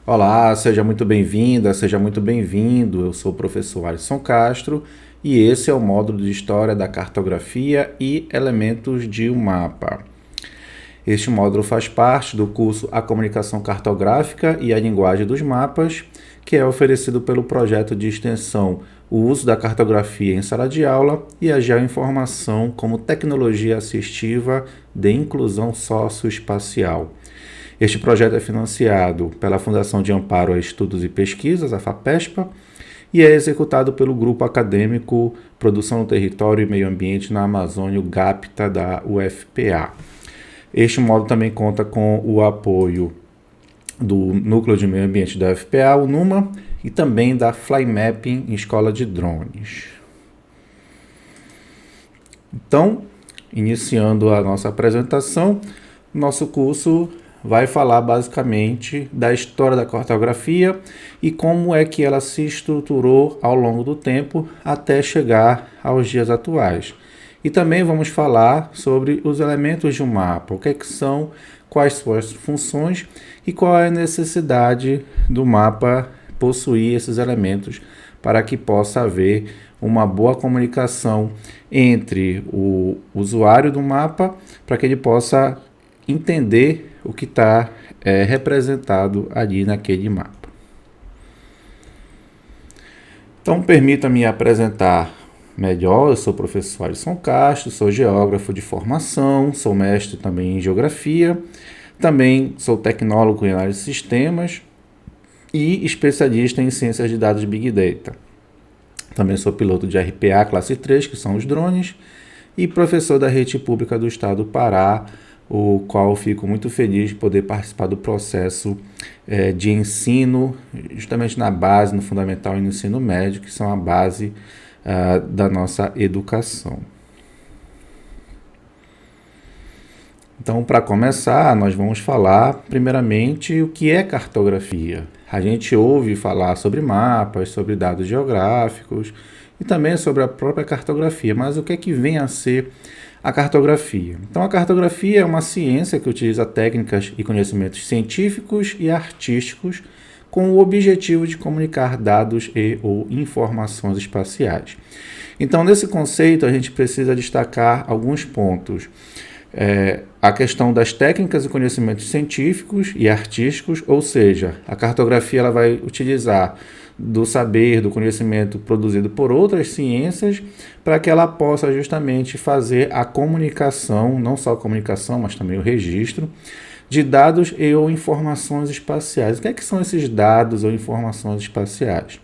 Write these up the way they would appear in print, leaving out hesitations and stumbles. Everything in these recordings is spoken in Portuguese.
Olá, seja muito bem-vinda, seja muito bem-vindo. Eu sou o professor Alisson Castro e esse é o módulo de História da Cartografia e Elementos de um Mapa. Este módulo faz parte do curso A Comunicação Cartográfica e a Linguagem dos Mapas, que é oferecido pelo projeto de extensão O Uso da Cartografia em Sala de Aula e a Geoinformação como Tecnologia Assistiva de Inclusão Socioespacial. Este projeto é financiado pela Fundação de Amparo a Estudos e Pesquisas, a FAPESPA, e é executado pelo Grupo Acadêmico Produção no Território e Meio Ambiente na Amazônia, o GAPTA, da UFPA. Este módulo também conta com o apoio do Núcleo de Meio Ambiente da UFPA, o NUMA, e também da Flymapping Escola de Drones. Então, iniciando a nossa apresentação, nosso curso vai falar basicamente da história da cartografia e como é que ela se estruturou ao longo do tempo até chegar aos dias atuais. E também vamos falar sobre os elementos de um mapa, o que é que são, quais são as funções e qual é a necessidade do mapa possuir esses elementos para que possa haver uma boa comunicação entre o usuário do mapa, para que ele possa entender o que está representado ali naquele mapa. Então, permita-me apresentar melhor. Eu sou o professor Alisson Castro, sou geógrafo de formação, sou mestre também em geografia, também sou tecnólogo em análise de sistemas e especialista em ciências de dados Big Data. Também sou piloto de RPA classe 3, que são os drones, e professor da Rede Pública do Estado do Pará, o qual fico muito feliz de poder participar do processo de ensino, justamente na base, no fundamental e no ensino médio, que são a base da nossa educação. Então, para começar, nós vamos falar, primeiramente, o que é cartografia. A gente ouve falar sobre mapas, sobre dados geográficos e também sobre a própria cartografia, mas o que é que vem a ser a cartografia? Então, a cartografia é uma ciência que utiliza técnicas e conhecimentos científicos e artísticos com o objetivo de comunicar dados e ou informações espaciais. Então, nesse conceito, a gente precisa destacar alguns pontos. A questão das técnicas e conhecimentos científicos e artísticos, ou seja, a cartografia ela vai utilizar do saber, do conhecimento produzido por outras ciências, para que ela possa justamente fazer a comunicação, não só a comunicação, mas também o registro, de dados e ou informações espaciais. O que é que são esses dados ou informações espaciais?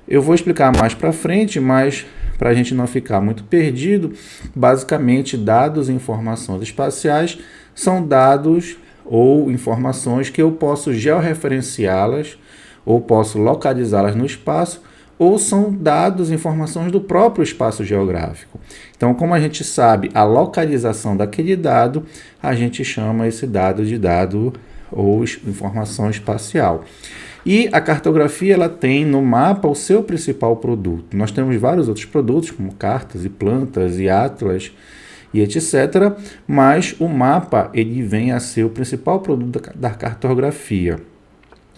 Eu vou explicar mais para frente, mas para a gente não ficar muito perdido, basicamente dados e informações espaciais são dados ou informações que eu posso georreferenciá-las ou posso localizá-las no espaço, ou são dados, informações do próprio espaço geográfico. Então, como a gente sabe a localização daquele dado, a gente chama esse dado de dado ou informação espacial. E a cartografia ela tem no mapa o seu principal produto. Nós temos vários outros produtos, como cartas e plantas e atlas e etc. Mas o mapa ele vem a ser o principal produto da cartografia,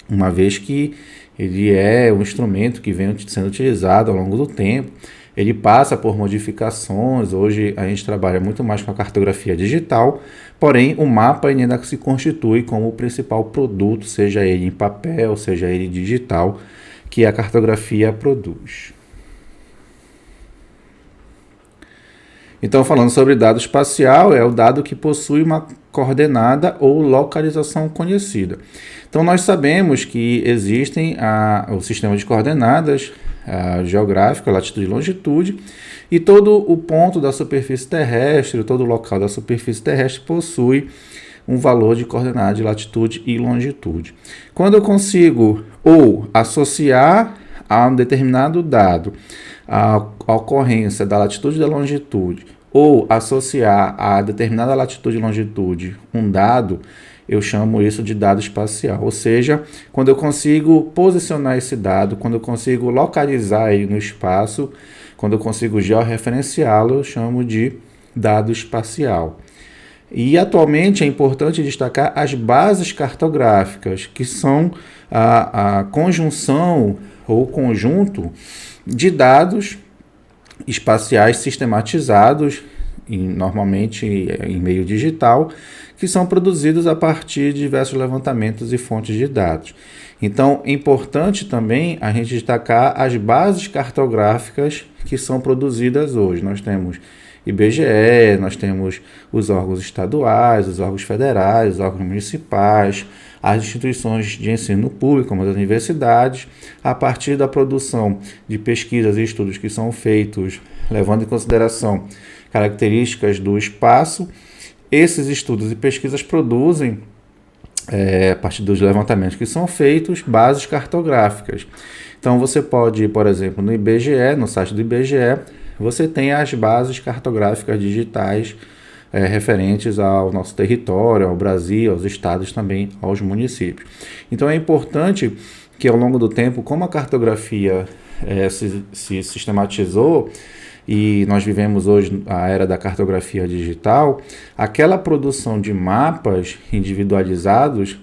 uma vez que ele é um instrumento que vem sendo utilizado ao longo do tempo. Ele passa por modificações. Hoje a gente trabalha muito mais com a cartografia digital, porém o mapa ainda se constitui como o principal produto, seja ele em papel, seja ele digital, que a cartografia produz. Então, falando sobre dado espacial, é o dado que possui uma coordenada ou localização conhecida. Então, nós sabemos que existem o sistema de coordenadas geográfico, latitude e longitude, e todo o ponto da superfície terrestre, todo o local da superfície terrestre possui um valor de coordenada de latitude e longitude. Quando eu consigo ou associar a um determinado dado a ocorrência da latitude e da longitude, ou associar a determinada latitude e longitude um dado, eu chamo isso de dado espacial. Ou seja, quando eu consigo posicionar esse dado, quando eu consigo localizar ele no espaço, quando eu consigo georreferenciá-lo, eu chamo de dado espacial. E atualmente é importante destacar as bases cartográficas, que são a conjunção ou conjunto de dados espaciais sistematizados, normalmente em meio digital, que são produzidos a partir de diversos levantamentos e fontes de dados. Então, é importante também a gente destacar as bases cartográficas que são produzidas hoje. Nós temos IBGE, nós temos os órgãos estaduais, os órgãos federais, os órgãos municipais, as instituições de ensino público, como as universidades, a partir da produção de pesquisas e estudos que são feitos, levando em consideração características do espaço. Esses estudos e pesquisas produzem, a partir dos levantamentos que são feitos, bases cartográficas. Então, você pode ir, por exemplo, no IBGE, no site do IBGE, você tem as bases cartográficas digitais referentes ao nosso território, ao Brasil, aos estados, também aos municípios. Então, é importante que, ao longo do tempo, como a cartografia se sistematizou, e nós vivemos hoje a era da cartografia digital, aquela produção de mapas individualizados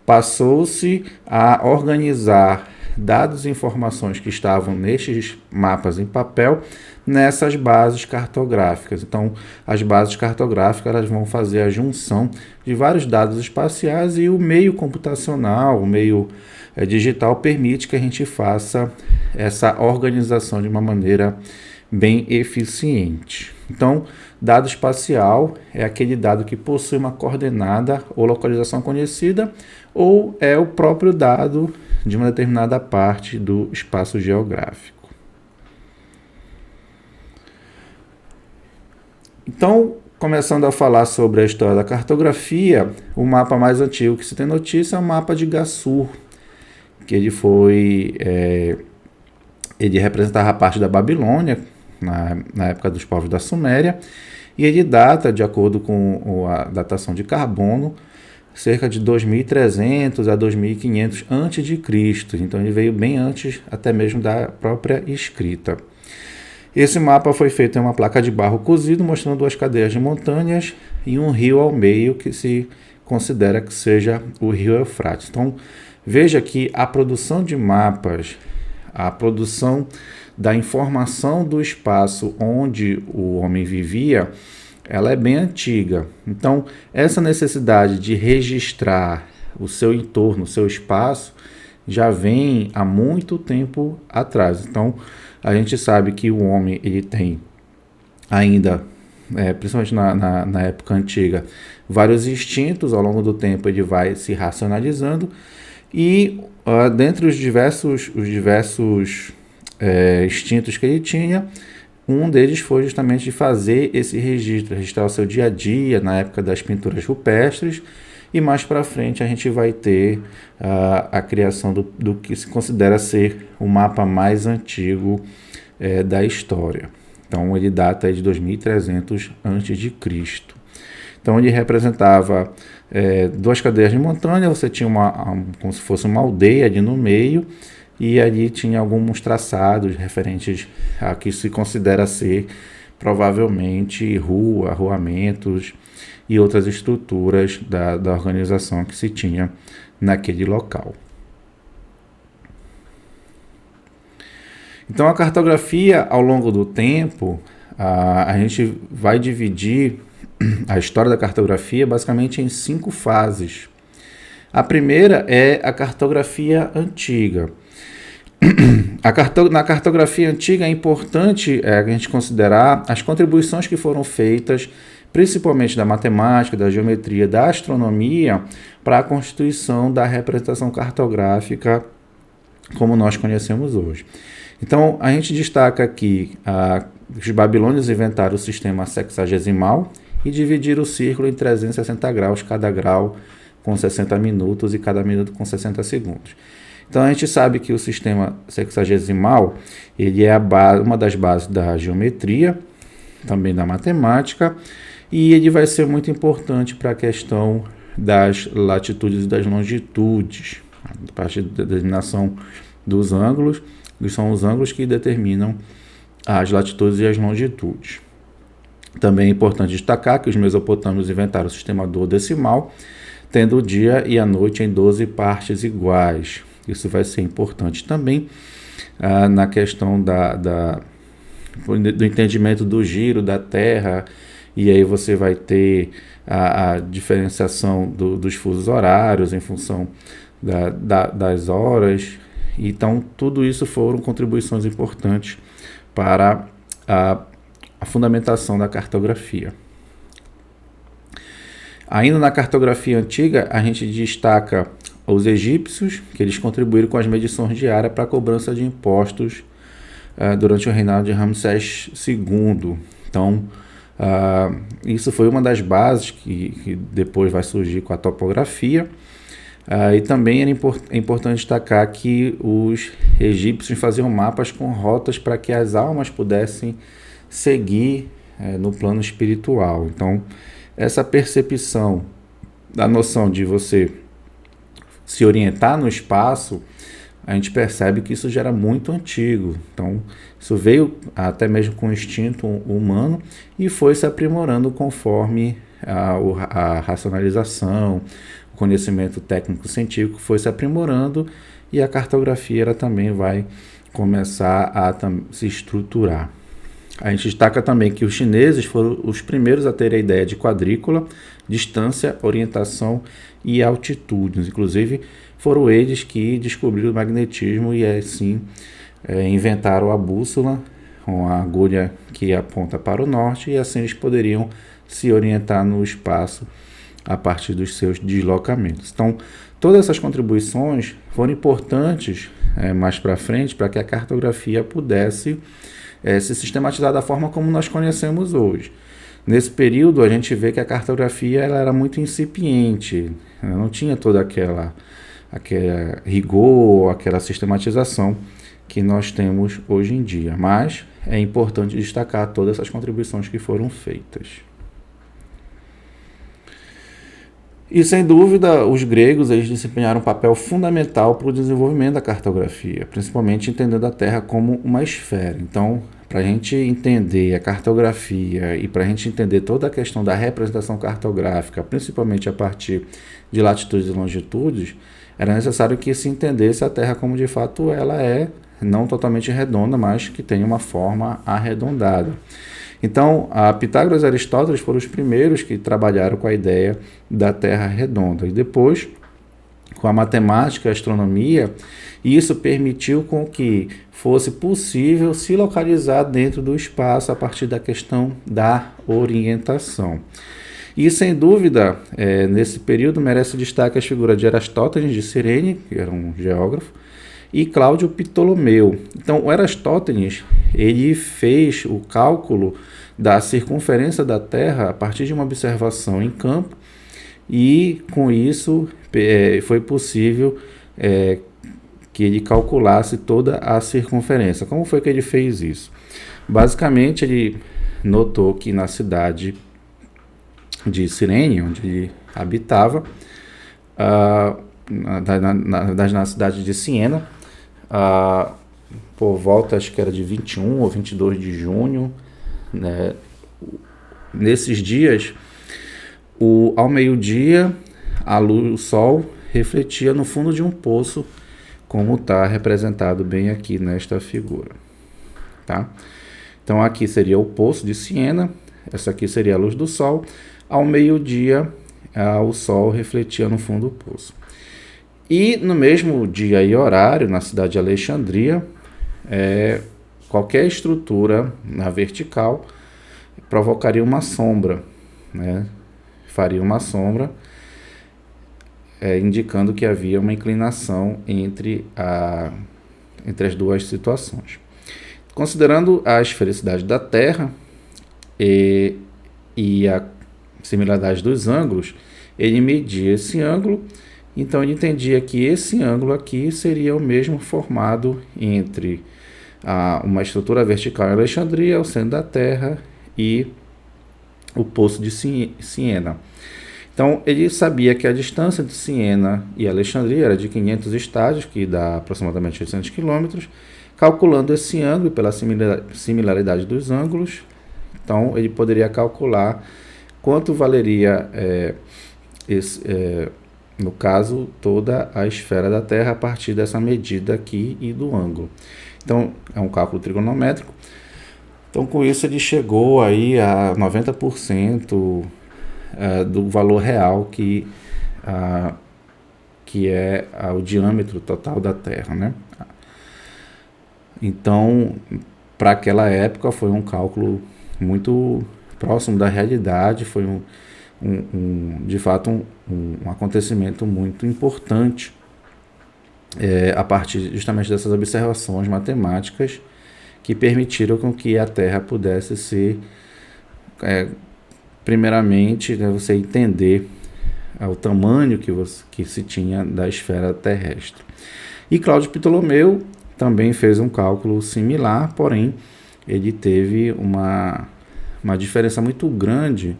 passou-se a organizar dados e informações que estavam nestes mapas em papel nessas bases cartográficas. Então, as bases cartográficas elas vão fazer a junção de vários dados espaciais e o meio computacional, o meio digital permite que a gente faça essa organização de uma maneira bem eficiente. Então, dado espacial é aquele dado que possui uma coordenada ou localização conhecida, ou é o próprio dado de uma determinada parte do espaço geográfico. Então, começando a falar sobre a história da cartografia, o mapa mais antigo que se tem notícia é o mapa de Gassur, que ele representava a parte da Babilônia, na época dos povos da Suméria, e ele data, de acordo com a datação de carbono, cerca de 2.300 a 2.500 a.C. Então ele veio bem antes até mesmo da própria escrita. Esse mapa foi feito em uma placa de barro cozido, mostrando duas cadeias de montanhas e um rio ao meio, que se considera que seja o rio Eufrates. Então veja que a produção de mapas, a produção da informação do espaço onde o homem vivia, ela é bem antiga. Então, essa necessidade de registrar o seu entorno, o seu espaço, já vem há muito tempo atrás. Então, a gente sabe que o homem ele tem ainda, principalmente na época antiga, vários instintos. Ao longo do tempo ele vai se racionalizando e dentre os diversos instintos que ele tinha, um deles foi justamente de fazer esse registro, registrar o seu dia a dia na época das pinturas rupestres, e mais para frente a gente vai ter a criação do que se considera ser o mapa mais antigo da história. Então ele data de 2300 a.C. Então ele representava duas cadeias de montanha, você tinha como se fosse uma aldeia ali no meio, e ali tinha alguns traçados referentes a que se considera ser provavelmente rua, arruamentos e outras estruturas da organização que se tinha naquele local. Então a cartografia, ao longo do tempo, a gente vai dividir a história da cartografia basicamente em 5 fases. A primeira é a cartografia antiga. Na cartografia antiga é importante a gente considerar as contribuições que foram feitas, principalmente da matemática, da geometria, da astronomia, para a constituição da representação cartográfica como nós conhecemos hoje. Então, a gente destaca aqui os babilônios inventaram o sistema sexagesimal e dividiram o círculo em 360 graus, cada grau com 60 minutos e cada minuto com 60 segundos. Então a gente sabe que o sistema sexagesimal ele é uma das bases da geometria, também da matemática, e ele vai ser muito importante para a questão das latitudes e das longitudes, a partir da determinação dos ângulos, que são os ângulos que determinam as latitudes e as longitudes. Também é importante destacar que os mesopotâmios inventaram o sistema duodecimal, tendo o dia e a noite em 12 partes iguais. Isso vai ser importante também na questão do entendimento do giro da Terra, e aí você vai ter a diferenciação dos fusos horários em função das horas. Então, tudo isso foram contribuições importantes para a fundamentação da cartografia. Ainda na cartografia antiga, a gente destaca os egípcios, que eles contribuíram com as medições diárias para a cobrança de impostos durante o reinado de Ramsés II. Então, isso foi uma das bases que depois vai surgir com a topografia. E também é importante destacar que os egípcios faziam mapas com rotas para que as almas pudessem seguir no plano espiritual. Então, essa percepção da noção de você se orientar no espaço, a gente percebe que isso já era muito antigo. Então, isso veio até mesmo com o instinto humano e foi se aprimorando conforme a racionalização, o conhecimento técnico-científico foi se aprimorando, e a cartografia ela também vai começar a se estruturar. A gente destaca também que os chineses foram os primeiros a ter a ideia de quadrícula, distância, orientação e altitudes. Inclusive, foram eles que descobriram o magnetismo e assim inventaram a bússola, com a agulha que aponta para o norte, e assim eles poderiam se orientar no espaço a partir dos seus deslocamentos. Então, todas essas contribuições foram importantes mais para frente para que a cartografia pudesse se sistematizar da forma como nós conhecemos hoje. Nesse período, a gente vê que a cartografia ela era muito incipiente, não tinha toda aquela rigor, aquela sistematização que nós temos hoje em dia. Mas é importante destacar todas essas contribuições que foram feitas. E, sem dúvida, os gregos eles desempenharam um papel fundamental para o desenvolvimento da cartografia, principalmente entendendo a Terra como uma esfera. Então, para a gente entender a cartografia e para a gente entender toda a questão da representação cartográfica, principalmente a partir de latitudes e longitudes, era necessário que se entendesse a Terra como de fato ela é, não totalmente redonda, mas que tem uma forma arredondada. Então, Pitágoras e Aristóteles foram os primeiros que trabalharam com a ideia da Terra redonda. E depois, com a matemática e a astronomia, isso permitiu com que fosse possível se localizar dentro do espaço a partir da questão da orientação. E, sem dúvida, nesse período merece destaque as figuras de Aristóteles de Cirene, que era um geógrafo, e Cláudio Ptolomeu. Então, o Aristóteles ele fez o cálculo da circunferência da Terra a partir de uma observação em campo, e com isso foi possível que ele calculasse toda a circunferência. Como foi que ele fez isso? Basicamente, ele notou que na cidade de Cirene, onde ele habitava, na cidade de Siena, por volta, acho que era de 21 ou 22 de junho, né? Nesses dias, ao meio-dia, o sol refletia no fundo de um poço, como está representado bem aqui nesta figura. Tá? Então, aqui seria o poço de Siena, essa aqui seria a luz do sol. Ao meio-dia, o sol refletia no fundo do poço. E no mesmo dia e horário, na cidade de Alexandria, qualquer estrutura na vertical provocaria uma sombra, né? Faria uma sombra, indicando que havia uma inclinação entre as duas situações. Considerando a esfericidade da Terra e a similaridade dos ângulos, ele media esse ângulo. Então, ele entendia que esse ângulo aqui seria o mesmo formado entre uma estrutura vertical em Alexandria, o centro da Terra, e o poço de Siena. Então, ele sabia que a distância de Siena e Alexandria era de 500 estádios, que dá aproximadamente 800 quilômetros. Calculando esse ângulo pela similaridade dos ângulos, Então, ele poderia calcular quanto valeria, no caso, toda a esfera da Terra a partir dessa medida aqui e do ângulo. Então, é um cálculo trigonométrico. Então, com isso, ele chegou aí a 90% do valor real que é o diâmetro total da Terra, né? Então, para aquela época, foi um cálculo muito próximo da realidade, foi de fato um acontecimento muito importante a partir justamente dessas observações matemáticas que permitiram com que a Terra pudesse ser, primeiramente, né, você entender o tamanho que se tinha da esfera terrestre. E Cláudio Ptolomeu também fez um cálculo similar, porém ele teve uma diferença muito grande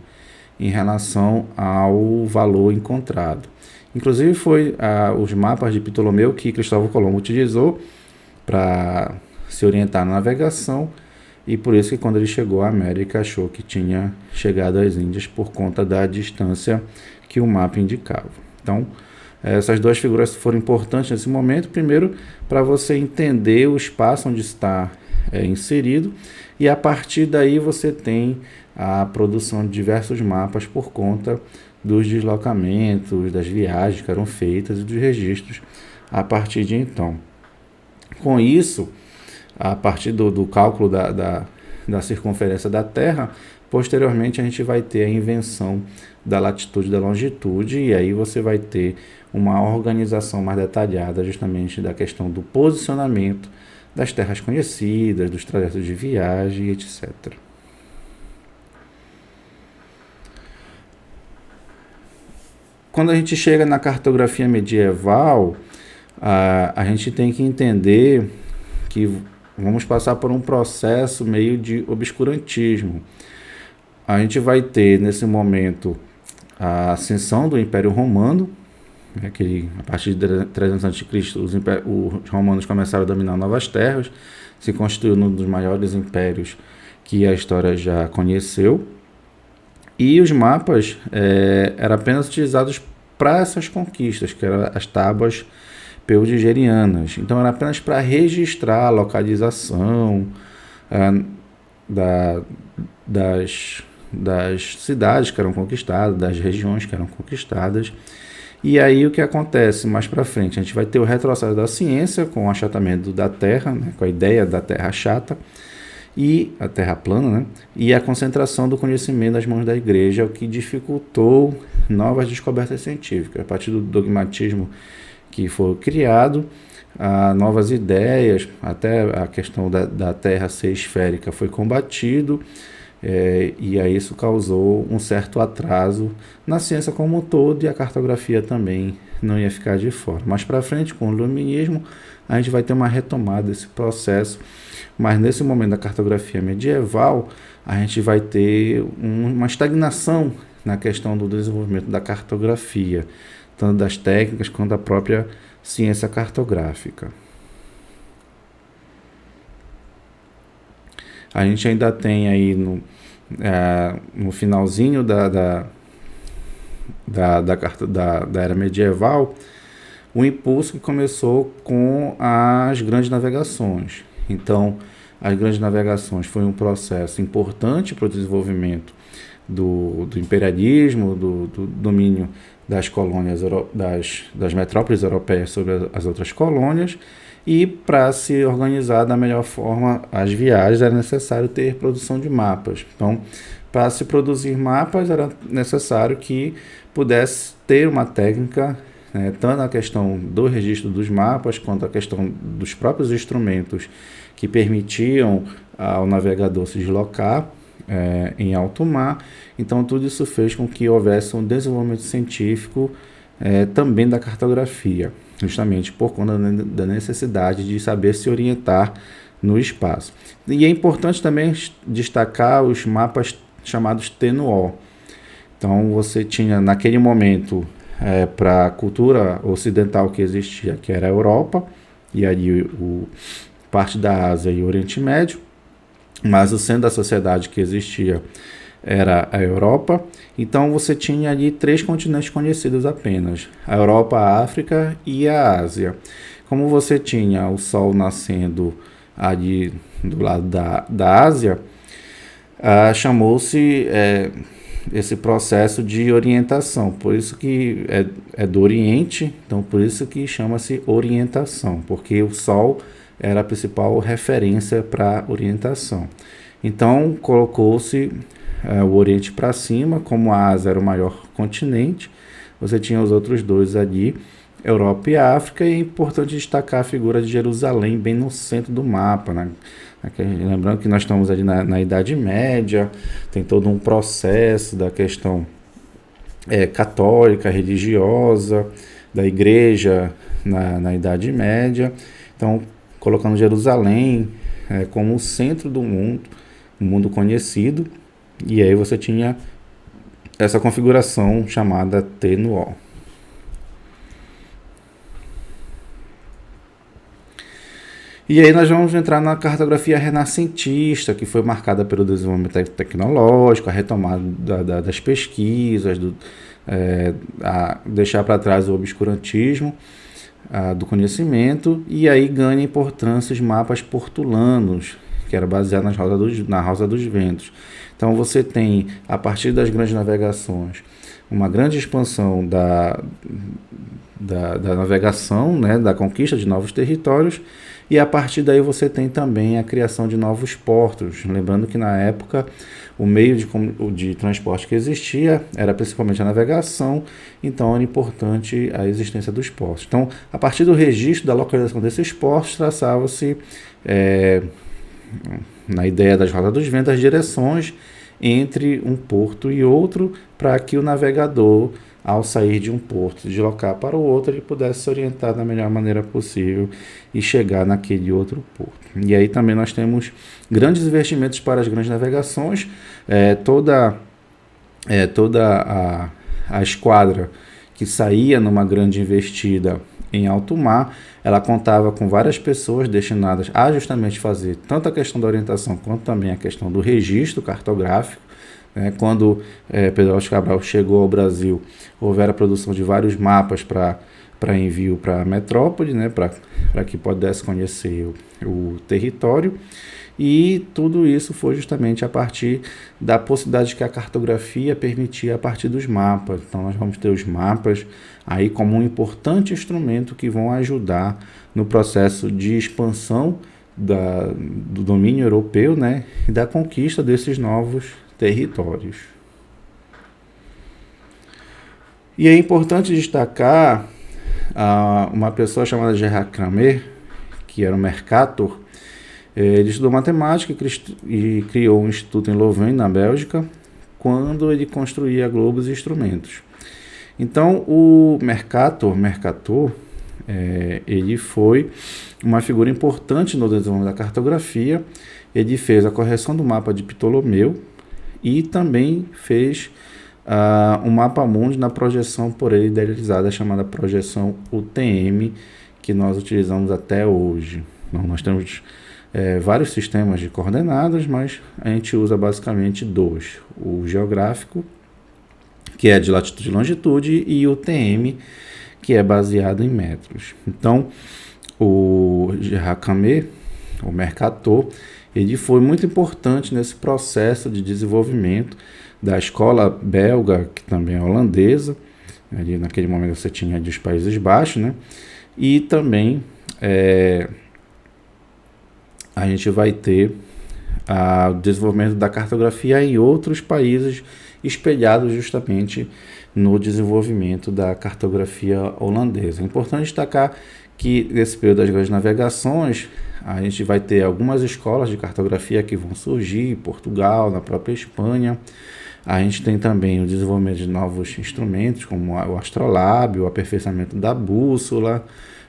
em relação ao valor encontrado. Inclusive foi os mapas de Ptolomeu que Cristóvão Colombo utilizou para se orientar na navegação, e por isso que quando ele chegou à América achou que tinha chegado às Índias por conta da distância que o mapa indicava. Então, essas duas figuras foram importantes nesse momento, primeiro para você entender o espaço onde está inserido, e a partir daí você tem a produção de diversos mapas por conta dos deslocamentos, das viagens que eram feitas e dos registros a partir de então. Com isso, a partir do cálculo da circunferência da Terra, posteriormente a gente vai ter a invenção da latitude e da longitude, e aí você vai ter uma organização mais detalhada justamente da questão do posicionamento das terras conhecidas, dos trajetos de viagem, etc. Quando a gente chega na cartografia medieval, a gente tem que entender que vamos passar por um processo meio de obscurantismo. A gente vai ter, nesse momento, a ascensão do Império Romano, que a partir de 300 a.C., os romanos começaram a dominar novas terras, se constituiu um dos maiores impérios que a história já conheceu, e os mapas eram apenas utilizados para essas conquistas, que eram as tábuas peudigerianas. Então, era apenas para registrar a localização das cidades que eram conquistadas, das regiões que eram conquistadas. E aí o que acontece mais para frente? A gente vai ter o retrocesso da ciência com o achatamento da Terra, né, com a ideia da Terra chata, e a Terra plana, né, e a concentração do conhecimento nas mãos da Igreja, o que dificultou novas descobertas científicas. A partir do dogmatismo que foi criado, novas ideias, até a questão da Terra ser esférica foi combatido, e aí isso causou um certo atraso na ciência como um todo, e a cartografia também não ia ficar de fora. Mais para frente, com o iluminismo, a gente vai ter uma retomada desse processo, mas nesse momento da cartografia medieval, a gente vai ter uma estagnação na questão do desenvolvimento da cartografia, tanto das técnicas quanto da própria ciência cartográfica. A gente ainda tem aí no finalzinho da era medieval o impulso que começou com as grandes navegações. Então, as grandes navegações foi um processo importante para o desenvolvimento do imperialismo, do domínio das colônias, das metrópoles europeias sobre as outras colônias, e para se organizar da melhor forma as viagens era necessário ter produção de mapas. Então, para se produzir mapas era necessário que pudesse ter uma técnica, tanto a questão do registro dos mapas, quanto a questão dos próprios instrumentos que permitiam ao navegador se deslocar em alto mar. Então, tudo isso fez com que houvesse um desenvolvimento científico também da cartografia, justamente por conta da necessidade de saber se orientar no espaço. E é importante também destacar os mapas chamados TNO. Então, você tinha, naquele momento, para a cultura ocidental que existia, que era a Europa, e ali parte da Ásia e o Oriente Médio, mas o centro da sociedade que existia era a Europa. Então você tinha ali 3 continentes conhecidos apenas: a Europa, a África e a Ásia. Como você tinha o Sol nascendo ali do lado da Ásia, chamou-se esse processo de orientação. Por isso que é do Oriente, então por isso que chama-se orientação, porque o Sol era a principal referência para orientação. Então colocou-se o Oriente para cima, como a Ásia era o maior continente, você tinha os outros 2 ali, Europa e África, e é importante destacar a figura de Jerusalém bem no centro do mapa, né? Lembrando que nós estamos ali na Idade Média, tem todo um processo da questão católica, religiosa, da igreja na Idade Média, então colocando Jerusalém como o centro do mundo, o mundo conhecido, e aí você tinha essa configuração chamada T no O. E aí nós vamos entrar na cartografia renascentista, que foi marcada pelo desenvolvimento tecnológico, a retomada das pesquisas, a deixar para trás o obscurantismo do conhecimento, e aí ganha importância os mapas portulanos, que era baseado na Rosa dos Ventos. Então você tem, a partir das grandes navegações, uma grande expansão da navegação, né, da conquista de novos territórios, e a partir daí você tem também a criação de novos portos. Lembrando que na época o meio de transporte que existia era principalmente a navegação, então era importante a existência dos portos. Então, a partir do registro da localização desses portos, traçava-se, na ideia das rodas dos ventos, as direções entre um porto e outro, para que o navegador, ao sair de um porto, se deslocar para o outro, ele pudesse se orientar da melhor maneira possível e chegar naquele outro porto. E aí também nós temos grandes investimentos para as grandes navegações, toda a esquadra que saía numa grande investida em alto mar, ela contava com várias pessoas destinadas a justamente fazer tanto a questão da orientação quanto também a questão do registro cartográfico. Quando Pedro Álvares Cabral chegou ao Brasil, houve a produção de vários mapas para envio para a metrópole, né, para que pudesse conhecer o território, e tudo isso foi justamente a partir da possibilidade que a cartografia permitia a partir dos mapas. Então nós vamos ter os mapas aí como um importante instrumento que vão ajudar no processo de expansão do domínio europeu, né, e da conquista desses novos territórios. E é importante destacar uma pessoa chamada Gerard Cramer, que era um Mercator. Ele estudou matemática e criou um instituto em Louvain, na Bélgica, quando ele construía globos e instrumentos. Então, o Mercator, ele foi uma figura importante no desenvolvimento da cartografia. Ele fez a correção do mapa de Ptolomeu e também fez um mapa-mundi na projeção por ele idealizada, chamada projeção UTM, que nós utilizamos até hoje. Então, nós temos vários sistemas de coordenadas, mas a gente usa basicamente 2. O geográfico, que é de latitude e longitude, e o TM, que é baseado em metros. Então, o Gerard Cramer, o Mercator, ele foi muito importante nesse processo de desenvolvimento da escola belga, que também é holandesa. Ali naquele momento você tinha dos Países Baixos, né? E também a gente vai ter o desenvolvimento da cartografia em outros países, espelhados justamente no desenvolvimento da cartografia holandesa. É importante destacar que nesse período das grandes navegações, a gente vai ter algumas escolas de cartografia que vão surgir em Portugal, na própria Espanha. A gente tem também o desenvolvimento de novos instrumentos, como o astrolábio, o aperfeiçoamento da bússola,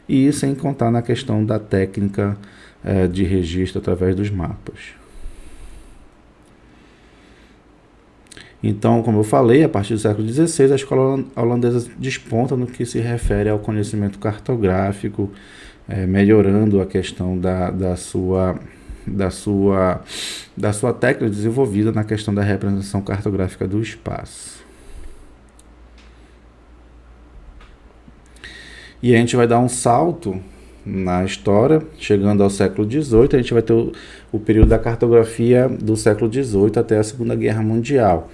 e sem contar na questão da técnica de registro através dos mapas. Então, como eu falei, a partir do século XVI, a escola holandesa desponta no que se refere ao conhecimento cartográfico, melhorando a questão da sua da sua técnica desenvolvida na questão da representação cartográfica do espaço. E a gente vai dar um salto na história, chegando ao século XVIII, a gente vai ter o período da cartografia do século XVIII até a Segunda Guerra Mundial.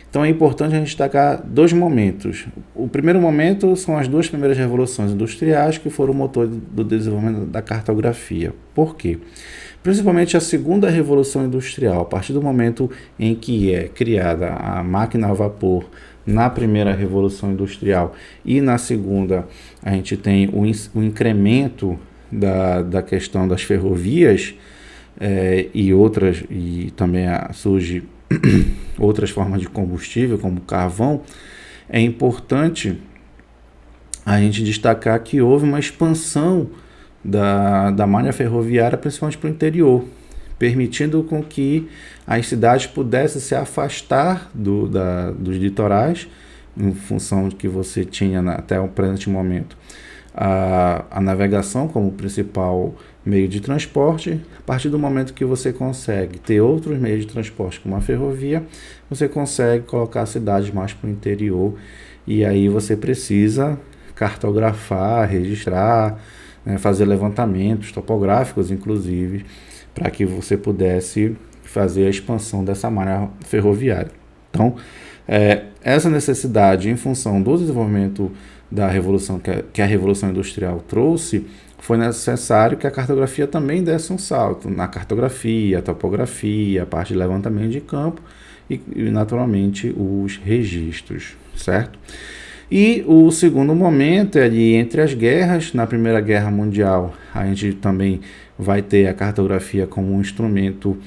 Então é importante a gente destacar dois momentos. O primeiro momento são as duas primeiras revoluções industriais que foram o motor do desenvolvimento da cartografia. Por quê? Principalmente a segunda revolução industrial, a partir do momento em que é criada a máquina a vapor na primeira revolução industrial e na segunda a gente tem o incremento da questão das ferrovias e também surge outras formas de combustível, como carvão. É importante a gente destacar que houve uma expansão da malha ferroviária, principalmente para o interior, permitindo com que as cidades pudessem se afastar dos litorais, em função de que você tinha até o presente momento a navegação como principal meio de transporte. A partir do momento que você consegue ter outros meios de transporte, como a ferrovia, você consegue colocar a cidade mais para o interior, e aí você precisa cartografar, registrar, fazer levantamentos topográficos, inclusive, para que você pudesse fazer a expansão dessa malha ferroviária. Então, essa necessidade, em função do desenvolvimento da revolução que a Revolução Industrial trouxe, foi necessário que a cartografia também desse um salto na cartografia, a topografia, a parte de levantamento de campo e naturalmente, os registros, certo? E o segundo momento é ali entre as guerras. Na Primeira Guerra Mundial, a gente também vai ter a cartografia como um instrumento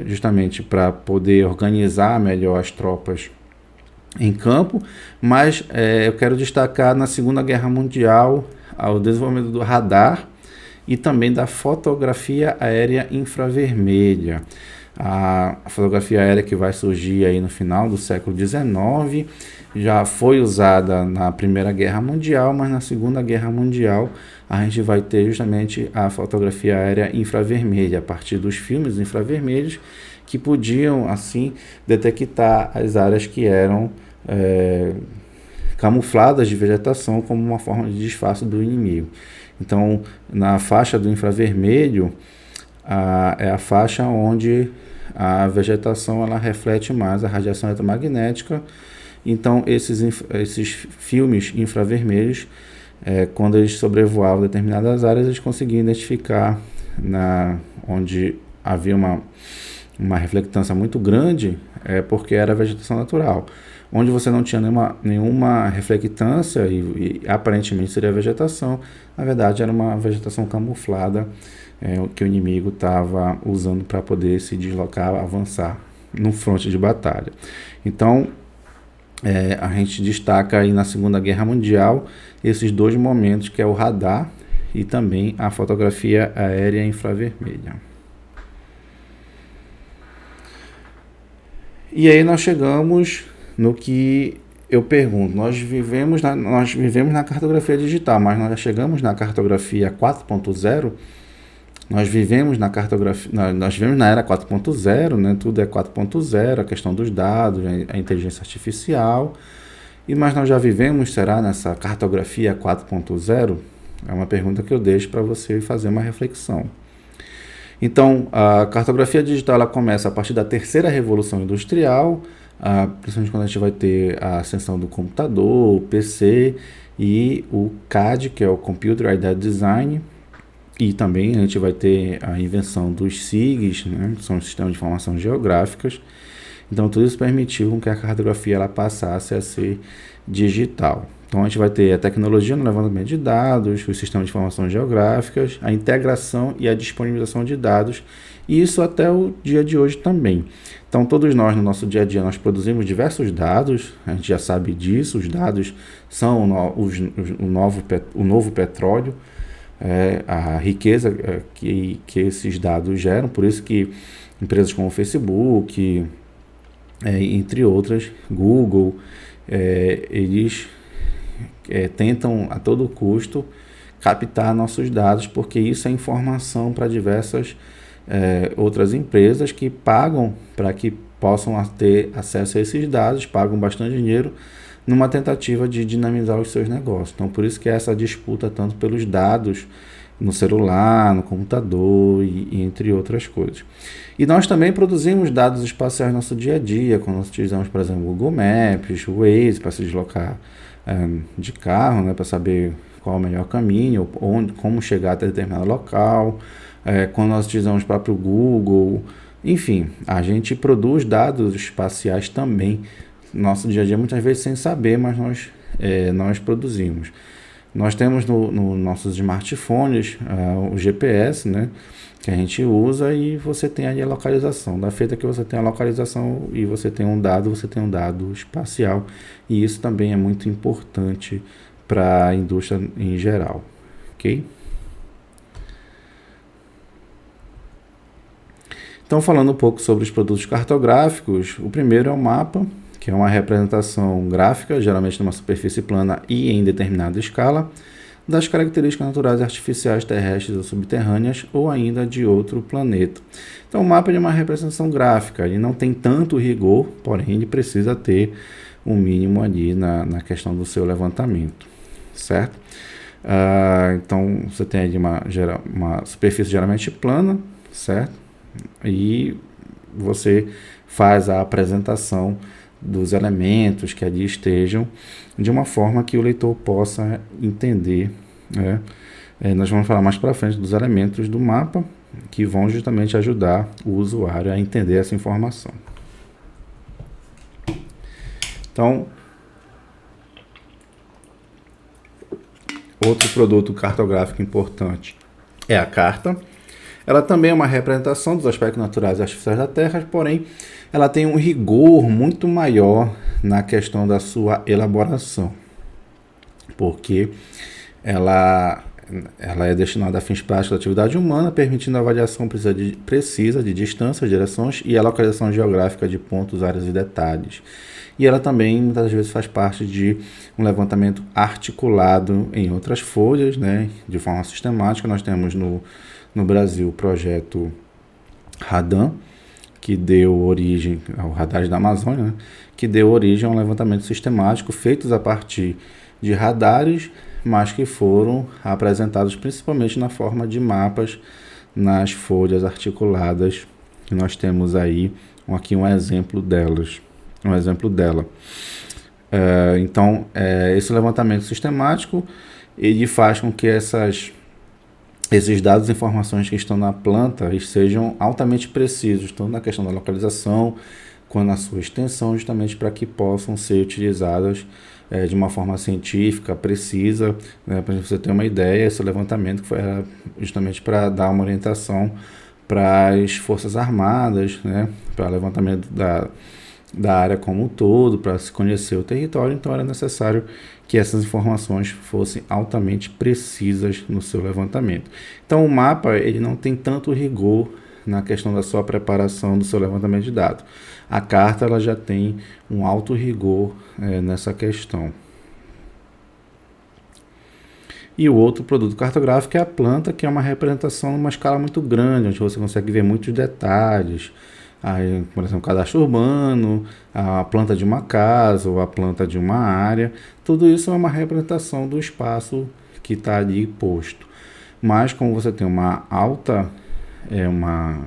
justamente para poder organizar melhor as tropas em campo, mas eu quero destacar na Segunda Guerra Mundial o desenvolvimento do radar e também da fotografia aérea infravermelha. A fotografia aérea, que vai surgir aí no final do século XIX, já foi usada na Primeira Guerra Mundial, mas na Segunda Guerra Mundial a gente vai ter justamente a fotografia aérea infravermelha, a partir dos filmes infravermelhos que podiam assim detectar as áreas que eram camufladas de vegetação como uma forma de disfarce do inimigo. Então, na faixa do infravermelho, é a faixa onde a vegetação ela reflete mais a radiação eletromagnética. Então, esses filmes infravermelhos, quando eles sobrevoavam determinadas áreas, eles conseguiam identificar onde havia uma reflectância muito grande, porque era vegetação natural. Onde você não tinha nenhuma reflectância e aparentemente seria vegetação, na verdade era uma vegetação camuflada que o inimigo estava usando para poder se deslocar, avançar no fronte de batalha. Então, a gente destaca aí na Segunda Guerra Mundial esses dois momentos, que é o radar e também a fotografia aérea infravermelha. E aí nós chegamos no que eu pergunto, nós vivemos na cartografia digital, mas nós já chegamos na cartografia 4.0, nós vivemos na era 4.0, né? Tudo é 4.0, a questão dos dados, a inteligência artificial, mas nós já vivemos, será, nessa cartografia 4.0? É uma pergunta que eu deixo para você fazer uma reflexão. Então, a cartografia digital ela começa a partir da terceira revolução industrial, principalmente quando a gente vai ter a ascensão do computador, o PC e o CAD, que é o Computer Aided Design, e também a gente vai ter a invenção dos SIGs, né, que são os sistemas de informação geográficas. Então, tudo isso permitiu que a cartografia ela passasse a ser digital. Então, a gente vai ter a tecnologia no levantamento de dados, os sistemas de informação geográficas, a integração e a disponibilização de dados, e isso até o dia de hoje também. Então, todos nós, no nosso dia a dia, nós produzimos diversos dados, a gente já sabe disso, os dados são o novo petróleo, a riqueza que esses dados geram, por isso que empresas como o Facebook, entre outras, Google, eles tentam a todo custo captar nossos dados, porque isso é informação para diversas outras empresas que pagam para que possam ter acesso a esses dados, pagam bastante dinheiro numa tentativa de dinamizar os seus negócios. Então, por isso que é essa disputa tanto pelos dados no celular, no computador e entre outras coisas. E nós também produzimos dados espaciais no nosso dia a dia, quando nós utilizamos, por exemplo, o Google Maps, o Waze para se deslocar de carro, né, para saber qual é o melhor caminho, como chegar até determinado local, quando nós utilizamos o próprio Google, enfim, a gente produz dados espaciais também no nosso dia a dia, muitas vezes sem saber, mas nós produzimos. Nós temos no nossos smartphones o GPS, né, que a gente usa, e você tem ali a localização. Da feita que você tem a localização e você tem um dado espacial, e isso também é muito importante para a indústria em geral, ok? Então, falando um pouco sobre os produtos cartográficos, o primeiro é o mapa, que é uma representação gráfica, geralmente numa superfície plana e em determinada escala, das características naturais artificiais terrestres ou subterrâneas, ou ainda de outro planeta. Então, o mapa é uma representação gráfica, ele não tem tanto rigor, porém ele precisa ter um mínimo ali na questão do seu levantamento, certo? Então, você tem ali uma superfície geralmente plana, certo? E você faz a apresentação dos elementos que ali estejam de uma forma que o leitor possa entender, né? Nós vamos falar mais para frente dos elementos do mapa que vão justamente ajudar o usuário a entender essa informação. Então, outro produto cartográfico importante é a carta. Ela também é uma representação dos aspectos naturais e artificiais da Terra, porém ela tem um rigor muito maior na questão da sua elaboração, porque ela é destinada a fins práticos da atividade humana, permitindo a avaliação precisa de distâncias, direções e a localização geográfica de pontos, áreas e detalhes. E ela também, muitas vezes, faz parte de um levantamento articulado em outras folhas, né, de forma sistemática. Nós temos no Brasil o projeto RADAM, que deu origem ao Radares da Amazônia, né, que deu origem a um levantamento sistemático feitos a partir de radares, mas que foram apresentados principalmente na forma de mapas nas folhas articuladas. E nós temos aí aqui um exemplo dela. Então, esse levantamento sistemático, ele faz com que esses dados e informações que estão na planta eles sejam altamente precisos, tanto na questão da localização quanto na sua extensão, justamente para que possam ser utilizadas de uma forma científica, precisa, né, para você ter uma ideia. Esse levantamento foi justamente para dar uma orientação para as Forças Armadas, né, para levantamento da área como um todo, para se conhecer o território. Então era necessário que essas informações fossem altamente precisas no seu levantamento. Então o mapa ele não tem tanto rigor na questão da sua preparação do seu levantamento de dados. A carta ela já tem um alto rigor nessa questão. E o outro produto cartográfico é a planta, que é uma representação numa escala muito grande, onde você consegue ver muitos detalhes. Aí, por exemplo, o cadastro urbano, a planta de uma casa ou a planta de uma área. Tudo isso é uma representação do espaço que está ali posto. Mas como você tem uma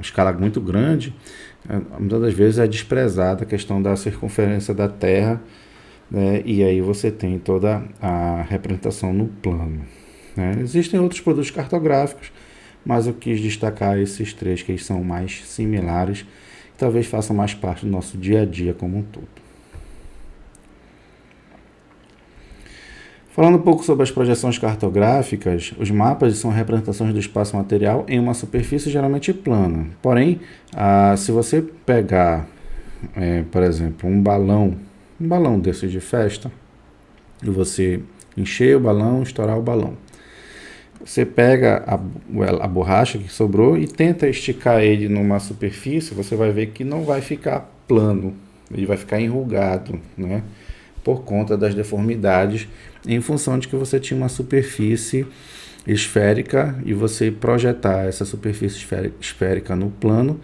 escala muito grande, muitas das vezes é desprezada a questão da circunferência da Terra, né? E aí você tem toda a representação no plano, né? Existem outros produtos cartográficos, mas eu quis destacar esses três que são mais similares, talvez façam mais parte do nosso dia a dia como um todo. Falando um pouco sobre as projeções cartográficas, os mapas são representações do espaço material em uma superfície geralmente plana. Porém, se você pegar, por exemplo, um balão desse de festa, e você encher o balão, estourar o balão, você pega a borracha que sobrou e tenta esticar ele numa superfície, você vai ver que não vai ficar plano, ele vai ficar enrugado, né? Por conta das deformidades, em função de que você tinha uma superfície esférica e você projetar essa superfície esférica no plano,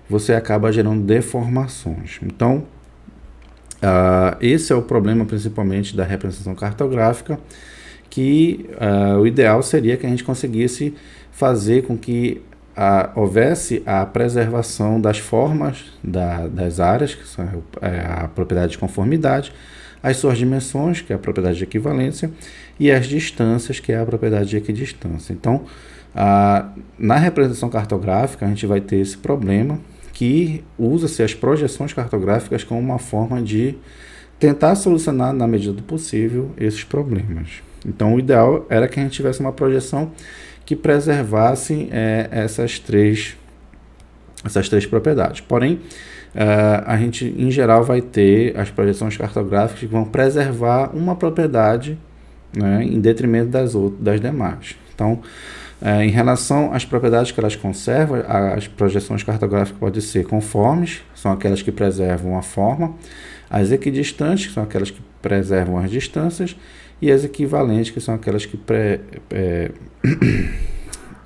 você acaba gerando deformações. Então, esse é o problema principalmente da representação cartográfica, que o ideal seria que a gente conseguisse fazer com que houvesse a preservação das formas das áreas, que são a propriedade de conformidade, as suas dimensões, que é a propriedade de equivalência, e as distâncias, que é a propriedade de equidistância. Então, na representação cartográfica, a gente vai ter esse problema, que usa-se as projeções cartográficas como uma forma de tentar solucionar, na medida do possível, esses problemas. Então, o ideal era que a gente tivesse uma projeção que preservasse essas três propriedades. Porém, a gente, em geral, vai ter as projeções cartográficas que vão preservar uma propriedade, né, em detrimento das demais. Então, em relação às propriedades que elas conservam, as projeções cartográficas podem ser conformes, são aquelas que preservam a forma, as equidistantes, que são aquelas que preservam as distâncias, e as equivalentes, que são aquelas que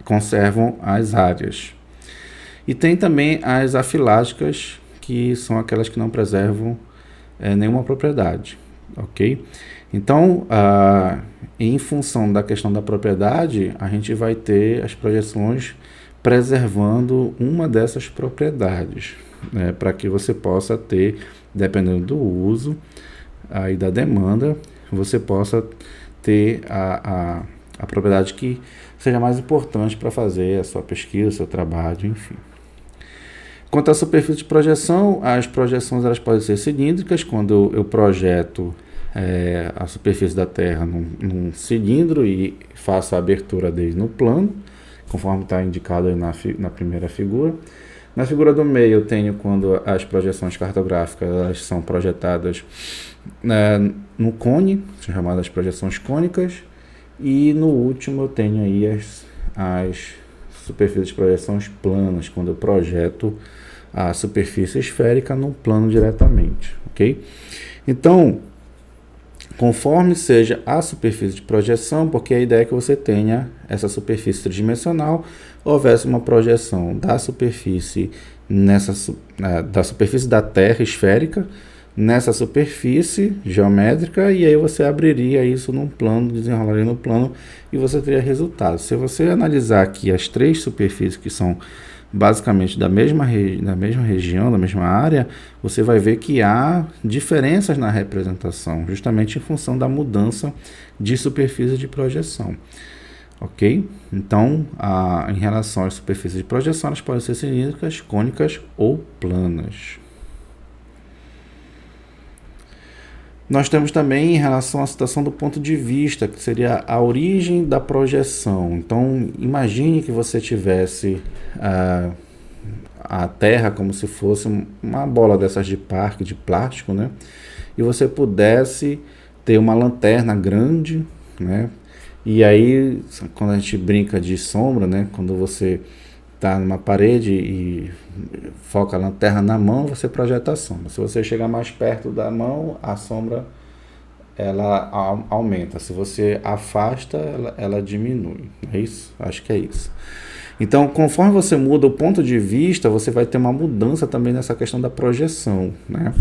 conservam as áreas. E tem também as afiláticas, que são aquelas que não preservam nenhuma propriedade, ok? Então, em função da questão da propriedade, a gente vai ter as projeções preservando uma dessas propriedades, né, para que você possa ter, dependendo do uso e da demanda, você possa ter a propriedade que seja mais importante para fazer a sua pesquisa, o seu trabalho, enfim. Quanto à superfície de projeção, as projeções elas podem ser cilíndricas, quando eu projeto a superfície da Terra num cilindro e faço a abertura dele no plano, conforme está indicado aí na primeira figura. Na figura do meio eu tenho quando as projeções cartográficas elas são projetadas no cone, são chamadas projeções cônicas, e no último eu tenho aí as superfícies de projeções planas, quando eu projeto a superfície esférica no plano diretamente, ok? Então, conforme seja a superfície de projeção, porque a ideia é que você tenha essa superfície tridimensional, houvesse uma projeção da superfície da superfície da Terra esférica nessa superfície geométrica, e aí você abriria isso num plano, desenrolaria no plano e você teria resultados. Se você analisar aqui as três superfícies que são basicamente da mesma região, da mesma área, você vai ver que há diferenças na representação, justamente em função da mudança de superfície de projeção. Ok? Então, em relação às superfícies de projeção, elas podem ser cilíndricas, cônicas ou planas. Nós temos também em relação à situação do ponto de vista, que seria a origem da projeção. Então, imagine que você tivesse a Terra como se fosse uma bola dessas de parque, de plástico, né? E você pudesse ter uma lanterna grande, né? E aí, quando a gente brinca de sombra, né? Quando você está numa parede e foca a lanterna na mão, você projeta a sombra. Se você chegar mais perto da mão, a sombra ela aumenta. Se você afasta, ela diminui. É isso? Acho que é isso. Então, conforme você muda o ponto de vista, você vai ter uma mudança também nessa questão da projeção, né?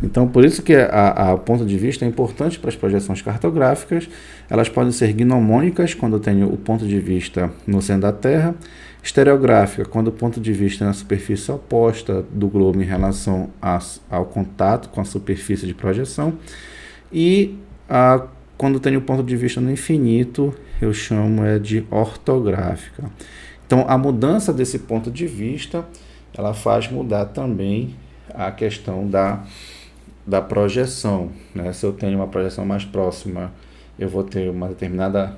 Então, por isso que o ponto de vista é importante para as projeções cartográficas. Elas podem ser gnomônicas, quando eu tenho o ponto de vista no centro da Terra, estereográfica, quando o ponto de vista é na superfície oposta do globo em relação ao contato com a superfície de projeção, e quando tenho o ponto de vista no infinito, eu chamo de ortográfica. Então, a mudança desse ponto de vista, ela faz mudar também a questão da projeção, né? Se eu tenho uma projeção mais próxima, eu vou ter uma determinada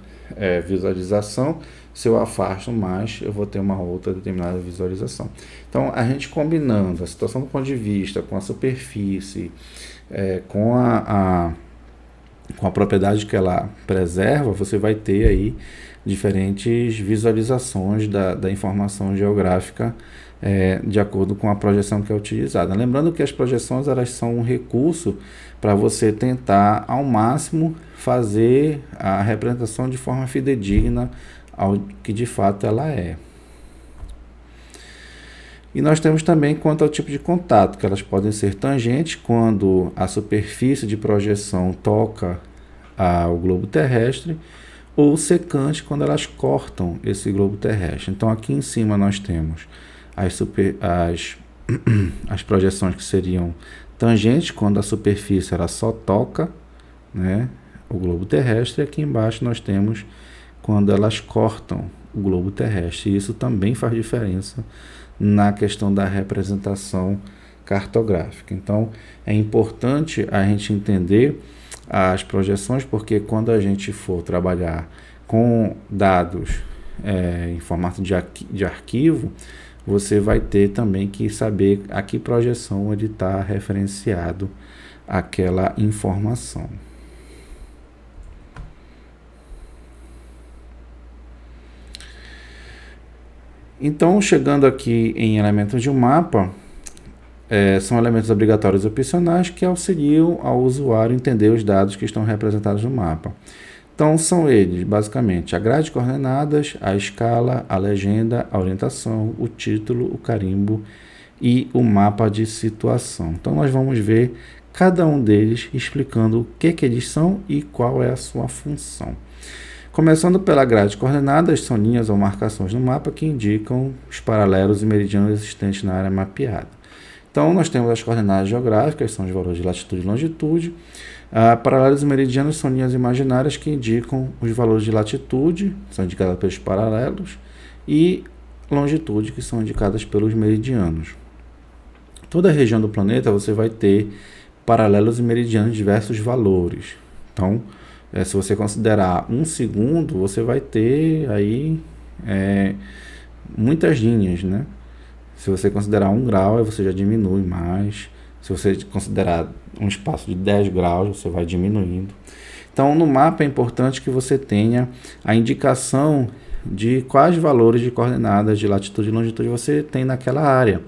visualização. Se eu afasto mais, eu vou ter uma outra determinada visualização. Então, a gente combinando a situação do ponto de vista com a superfície, com a propriedade que ela preserva, você vai ter aí diferentes visualizações da informação geográfica de acordo com a projeção que é utilizada. Lembrando que as projeções elas são um recurso para você tentar ao máximo fazer a representação de forma fidedigna ao que de fato ela é. E nós temos também quanto ao tipo de contato, que elas podem ser tangentes quando a superfície de projeção toca o globo terrestre, ou secante quando elas cortam esse globo terrestre. Então aqui em cima nós temos as projeções que seriam tangentes quando a superfície ela só toca, né, o globo terrestre, e aqui embaixo nós temos quando elas cortam o globo terrestre. E isso também faz diferença na questão da representação cartográfica. Então é importante a gente entender as projeções, porque quando a gente for trabalhar com dados em formato de arquivo, você vai ter também que saber a que projeção ele está referenciado aquela informação. Então, chegando aqui em elementos de um mapa, são elementos obrigatórios e opcionais que auxiliam ao usuário entender os dados que estão representados no mapa. Então, são eles, basicamente, a grade de coordenadas, a escala, a legenda, a orientação, o título, o carimbo e o mapa de situação. Então, nós vamos ver cada um deles explicando o que eles são e qual é a sua função. Começando pela grade de coordenadas, são linhas ou marcações no mapa que indicam os paralelos e meridianos existentes na área mapeada. Então, nós temos as coordenadas geográficas, são os valores de latitude e longitude. Paralelos e meridianos são linhas imaginárias que indicam os valores de latitude, são indicadas pelos paralelos, e longitude, que são indicadas pelos meridianos. Toda a região do planeta você vai ter paralelos e meridianos de diversos valores. Então, se você considerar 1 segundo, você vai ter aí muitas linhas, né? Se você considerar 1 grau, você já diminui mais. Se você considerar um espaço de 10 graus, você vai diminuindo. Então, no mapa é importante que você tenha a indicação de quais valores de coordenadas de latitude e longitude você tem naquela área.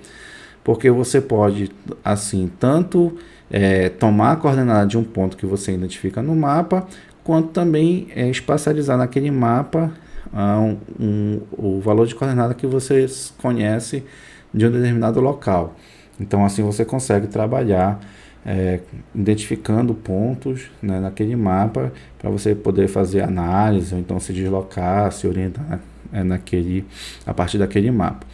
Porque você pode, assim, tanto tomar a coordenada de um ponto que você identifica no mapa, quanto também espacializar naquele mapa o valor de coordenada que você conhece de um determinado local. Então, assim você consegue trabalhar identificando pontos, né, naquele mapa, para você poder fazer análise, ou então se deslocar, se orientar a partir daquele mapa.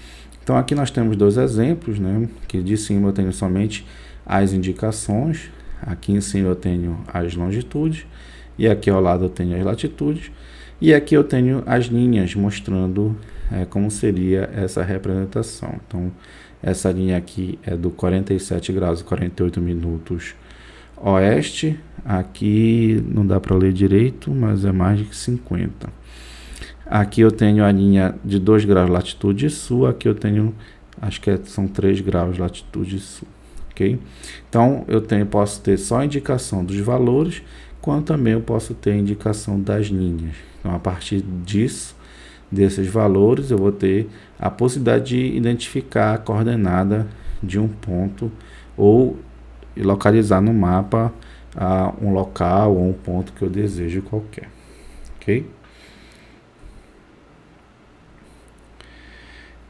Então, aqui nós temos 2 exemplos, né, que de cima eu tenho somente as indicações, aqui em cima eu tenho as longitudes, e aqui ao lado eu tenho as latitudes, e aqui eu tenho as linhas mostrando como seria essa representação. Então, essa linha aqui é do 47 graus e 48 minutos oeste. Aqui não dá para ler direito, mas é mais de 50. Aqui eu tenho a linha de 2 graus latitude sul. Aqui eu tenho, acho que são 3 graus latitude sul. Ok? Então, posso ter só a indicação dos valores, quanto também eu posso ter a indicação das linhas. Então, a partir desses valores, eu vou ter a possibilidade de identificar a coordenada de um ponto ou localizar no mapa um local ou um ponto que eu desejo qualquer. Ok?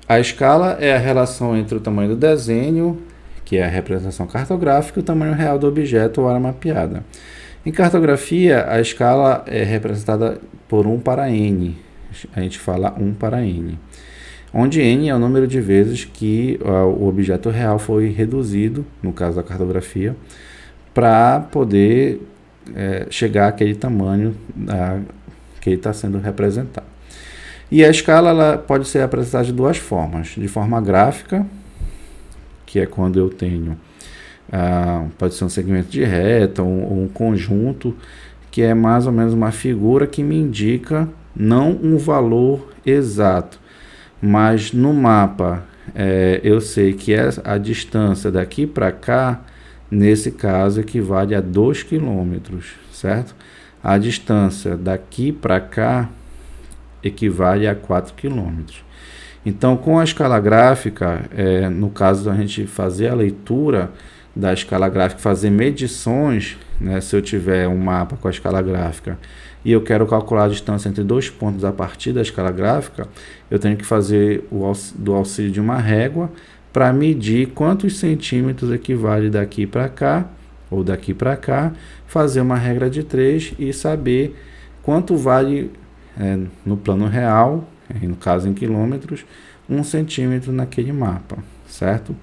A escala é a relação entre o tamanho do desenho, que é a representação cartográfica, e o tamanho real do objeto ou área mapeada. Em cartografia, a escala é representada por 1 para n. A gente fala 1 para n, onde n é o número de vezes que o objeto real foi reduzido, no caso da cartografia, para poder chegar àquele tamanho que ele está sendo representado. E a escala ela pode ser apresentada de 2 formas: de forma gráfica, que é quando eu tenho, pode ser um segmento de reta ou um conjunto, que é mais ou menos uma figura que me indica não um valor exato, mas no mapa eu sei que a distância daqui para cá, nesse caso, equivale a 2 km, certo? A distância daqui para cá equivale a 4 km. Então, com a escala gráfica, no caso da gente fazer a leitura da escala gráfica, fazer medições, né, se eu tiver um mapa com a escala gráfica e eu quero calcular a distância entre dois pontos a partir da escala gráfica, eu tenho que fazer do auxílio de uma régua para medir quantos centímetros equivale daqui para cá ou daqui para cá, fazer uma regra de 3 e saber quanto vale no plano real, no caso em quilômetros, 1 centímetro naquele mapa, certo?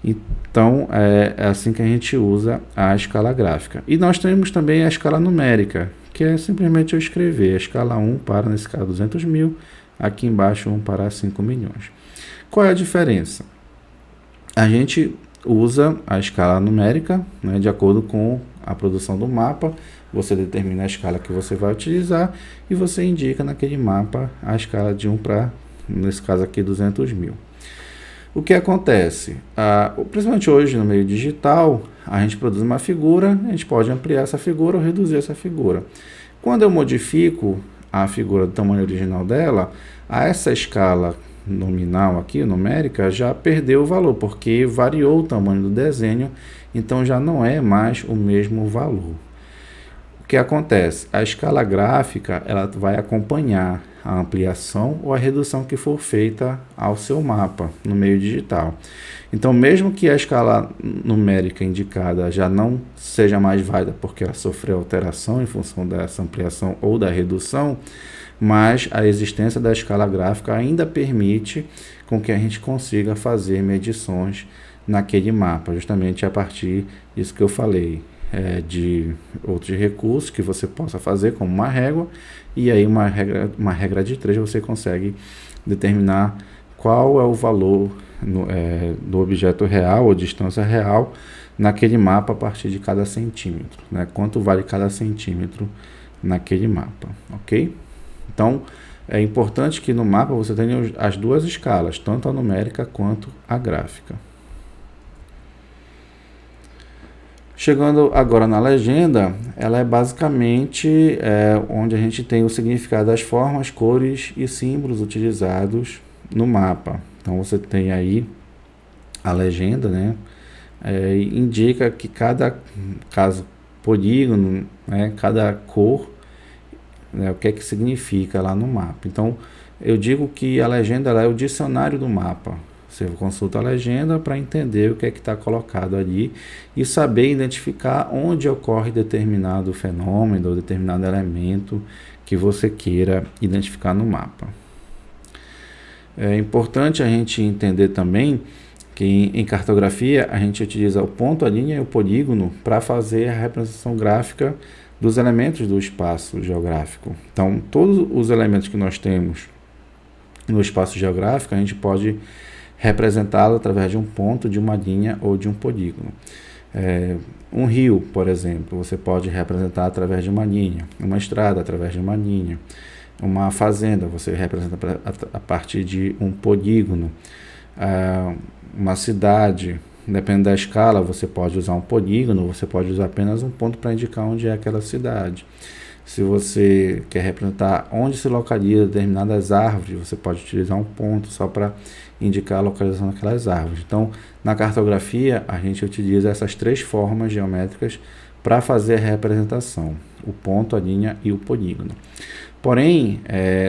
Então, é assim que a gente usa a escala gráfica. E nós temos também a escala numérica, que é simplesmente eu escrever a escala 1 para, nesse caso, 200 mil, aqui embaixo 1 para 5 milhões. Qual é a diferença? A gente usa a escala numérica, né, de acordo com a produção do mapa, você determina a escala que você vai utilizar e você indica naquele mapa a escala de 1 para, nesse caso aqui, 200 mil. O que acontece? Principalmente hoje no meio digital, a gente produz uma figura, a gente pode ampliar essa figura ou reduzir essa figura. Quando eu modifico a figura do tamanho original dela, essa escala nominal aqui, numérica, já perdeu o valor, porque variou o tamanho do desenho, então já não é mais o mesmo valor. O que acontece? A escala gráfica ela vai acompanhar a ampliação ou a redução que for feita ao seu mapa no meio digital. Então, mesmo que a escala numérica indicada já não seja mais válida porque ela sofreu alteração em função dessa ampliação ou da redução, mas a existência da escala gráfica ainda permite com que a gente consiga fazer medições naquele mapa, justamente a partir disso que eu falei. De outros recursos que você possa fazer, como uma régua, e aí uma regra de 3 você consegue determinar qual é o valor do objeto real ou distância real naquele mapa a partir de cada centímetro, né? Quanto vale cada centímetro naquele mapa, ok? Então, é importante que no mapa você tenha as duas escalas, tanto a numérica quanto a gráfica. Chegando agora na legenda, ela é basicamente onde a gente tem o significado das formas, cores e símbolos utilizados no mapa. Então você tem aí a legenda, né? Indica que cada polígono, né? Cada cor, né? O que é que significa lá no mapa. Então eu digo que a legenda ela é o dicionário do mapa. Você consulta a legenda para entender o que é que está colocado ali e saber identificar onde ocorre determinado fenômeno ou determinado elemento que você queira identificar no mapa. É importante a gente entender também que em cartografia a gente utiliza o ponto, a linha e o polígono para fazer a representação gráfica dos elementos do espaço geográfico. Então, todos os elementos que nós temos no espaço geográfico, a gente pode representá-lo através de um ponto, de uma linha ou de um polígono. Um rio, por exemplo, você pode representar através de uma linha, uma estrada através de uma linha, uma fazenda você representa a partir de um polígono, uma cidade, dependendo da escala, você pode usar um polígono, você pode usar apenas um ponto para indicar onde é aquela cidade. Se você quer representar onde se localiza determinadas árvores, você pode utilizar um ponto só para indicar a localização daquelas árvores. Então, na cartografia, a gente utiliza essas 3 formas geométricas para fazer a representação: o ponto, a linha e o polígono. Porém,